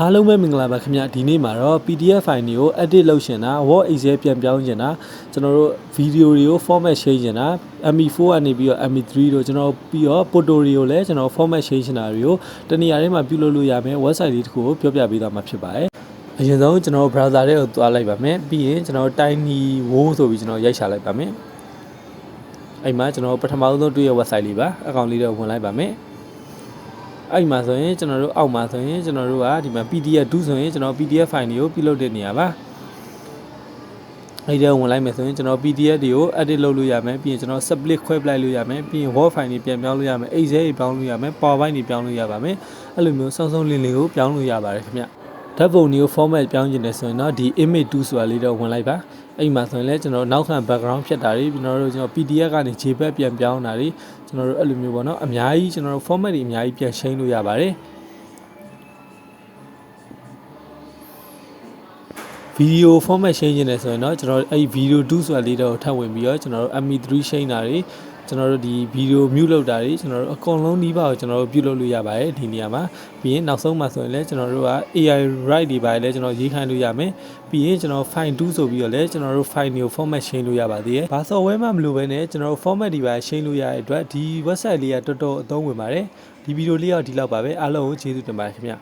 အားလုံးပဲမင်္ဂလာပါခင်ဗျဒီနေ့မှာတော့ PDF file တွေကို edit လုပ်ရှင်တာ Word Excel ပြန်ပြောင်းရှင်တာကျွန်တော်တို့ video တွေကို format change ရှင်တာ MP4 ကနေပြီးတော့ MP3 တို့ကျွန်တော်ပြီးတော့ photo တွေကိုလည်းကျွန်တော် format change ရှင်တာတွေကိုတနေရာထဲမှာပြုလုပ်လို့ရမယ် website လေးတစ်ခုကိုပြောပြပေးသွားမှာဖြစ်ပါတယ်အရင်ဆုံးကျွန်တော် browser တွေကိုသွားလိုက်ပါမယ်ပြီးရင်ကျွန်တော် tiny wo ဆိုပြီးကျွန်တော်ရိုက်ချလိုက်ပါမယ်အဲ့မှာကျွန်တော်ပထမဆုံးတွေ့ရ website လေးပါအကောင့်လေးတော့ဝင်လိုက်ပါမယ်အဲ့မှာဆိုရင်ကျွန်တော်တို့အောက်မှာဆိုရင်ကျွန်တော်တို့ကဒီမှာ PDF 2ဆိုရင်ကျွန်တော် PDF file တွေကိုပြုလုပ်တဲ့နေရာပါအဲ့ဒါဝင်လိုက်မယ်ဆိုရင်ကျွန်တော် PDF တွေကို edit လုပ်လို့ရမယ်ပြီးရင်ကျွန်တော် split ခွဲပလိုက်လို့ရမယ်ပြီးရင် Word file တွေပြန်ပြောင်းလို့ရမယ် Excel တွေပြောင်းလို့ရမယ် PowerPoint တွေပြောင်းလို့ရပါမယ်အဲ့လိုမျိုးစုံစုံလင်းလင်းကိုပြောင်းလို့ရပါတယ်ခင်ဗျဓာတ်ပုံတွေကို format ပြောင်းကျင်တယ်ဆိုရင်တော့ဒီ image 2ဆိုတာလေးတော့ဝင်လိုက်ပါအဲ့မှာဆိုရင်လည်းကျွန်တော်နောက်ခံ background ဖြတ်တာတွေကျွန်တော် PDF ကနေ JPEG ပြန်ပြောင်းတာတွေကျွန်တော်တို့အဲ့လိုမျိုးပေါ့နော်အများကြီးကျွန်တော်တို့ format တွေအများကြီးပြန် change လို့ရပါတယ်ဗီဒီယို format change နေတယ်ဆိုရင်တော့ကျွန်တော်အဲ့ video 2ဆိုတာလေးတော့ထပ်ဝင်ပြီးတော့ကျွန်တော်တို့ MP3 change တာတွေကျွန်တော်တို့ဒီ video mute လုပ်တာတွေကျွန်တော်တို့အကုန်လုံးနှီးပါကိုကျွန်တော်တို့ပြုလုပ်လို့ရပါတယ်ဒီနေရာမှာပြီးရင်နောက်ဆုံးမှာဆိုရင်လည်းကျွန်တော်တို့က AI write တွေပါလည်းကျွန်တော်ရေးခိုင်းလို့ရမယ်ပြီးရင်ကျွန်တော် file 2ဆိုပြီးတော့လည်းကျွန်တော်တို့ file တွေကို format change လို့ရပါသေးတယ်ဘာ software မှမလိုဘဲနဲ့ကျွန်တော်တို့ format တွေပါ change လို့ရတဲ့အတွက်ဒီ website လေးကတော်တော်အသုံးဝင်ပါတယ်ဒီဗီဒီယိုလေးကဒီလောက်ပါပဲအားလုံးကိုကျေးဇူးတင်ပါတယ်ခင်ဗျ